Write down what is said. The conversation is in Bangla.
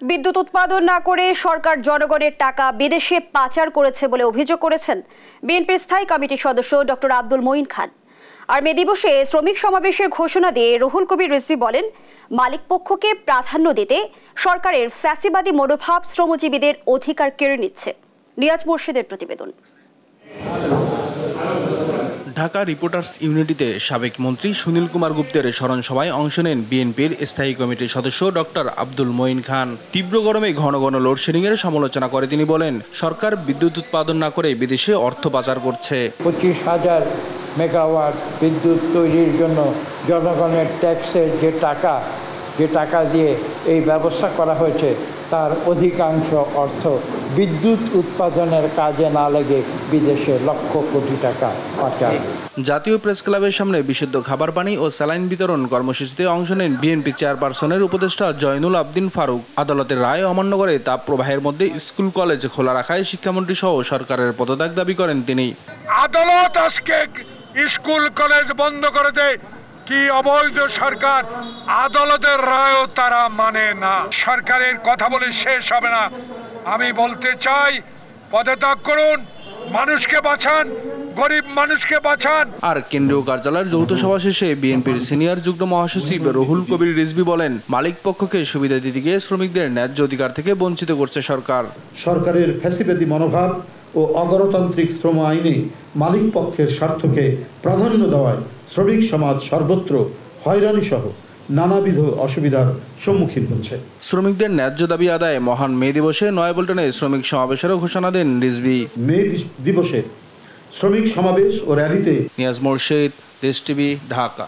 বিদ্যুৎ উৎপাদন না করে সরকার জনগণের টাকা বিদেশে পাচার করেছে বলে অভিযোগ করেছেন বিএনপির স্থায়ী কমিটির সদস্য ডক্টর আব্দুল মঈন খান। আর মে দিবসে শ্রমিক সমাবেশের ঘোষণা দিয়ে রুহুল কবির রিজভী বলেন, মালিকপক্ষকে প্রাধান্য দিতে সরকারের ফ্যাসিবাদী মনোভাব শ্রমজীবীদের অধিকার কেড়ে নিচ্ছে। নিয়াজ মুর্শিদের প্রতিবেদন। ঢাকা রিপোর্টার্স ইউনিটিতে সাবেক মন্ত্রী সুনীল কুমার গুপ্তের স্মরণ সভায় অংশ নেন বিএনপির স্থায়ী কমিটির সদস্য ডক্টর আব্দুল মঈন খান। তীব্র গরমে ঘন ঘন লোডশেডিং এর সমালোচনা করে তিনি বলেন, সরকার বিদ্যুৎ উৎপাদন না করে বিদেশে অর্থ পাচার করছে। 25,000 মেগাওয়াট বিদ্যুৎ তৈরির জন্য জনগণের ট্যাক্সের যে টাকা দিয়ে এই ব্যবস্থা করা হয়েছে, তার অধিকাংশ অর্থ বিদ্যুৎ উৎপাদনের কাজে না লেগে বিদেশে লক্ষ কোটি টাকা পাচার। জাতীয় প্রেস ক্লাবের সামনে বিশুদ্ধ খাবার পানি ও স্যালাইন বিতরণ কর্মসূচিতে অংশ নেন বিএনপি চেয়ারপারসনের উপদেষ্টা জয়নুল আবদিন ফারুক। আদালতের রায় অমান্য করে তাপ প্রবাহের মধ্যে স্কুল কলেজ খোলা রাখায় শিক্ষামন্ত্রী সহ সরকারের পদত্যাগ দাবি করেন তিনি। আদালত আজকে স্কুল কলেজ বন্ধ করে দেয়, কি অবৈধ সরকার! আদালতের রায়ও তারা মানে না। সরকারের কথা বলে শেষ হবে না। আমি বলতে চাই, পদত্যাগ করুন, মানুষকে বাঁচান, গরিব মানুষকে বাঁচান। আর কেন্দ্রীয় কার্যালয়ের যৌথ সভা শেষে বিএনপির সিনিয়র যুগ্ম মহাসচিব রুহুল কবির রিজভী বলেন, মালিক পক্ষকে সুবিধা দিতে গিয়ে শ্রমিকদের ন্যায্য অধিকার থেকে বঞ্চিত করছে সরকার। সরকারের ফ্যাসিবাদী মনোভাব ও অগণতান্ত্রিক শ্রম আইনে মালিক পক্ষের স্বার্থকে প্রাধান্য দেওয়ায় শ্রমিক সমাজ সর্বত্র হয়রানি সহ নানাবিধ অসুবিধার সম্মুখীন হচ্ছে। শ্রমিকদের ন্যায্য দাবি আদায়ে মহান মে দিবসে নয়াপল্টনে শ্রমিক সমাবেশেরও ঘোষণা দেন রিজভী। মে দিবসে শ্রমিক সমাবেশ ও র্যালিতে নিয়াজ মুর্শিদ, দেশ টিভি, ঢাকা।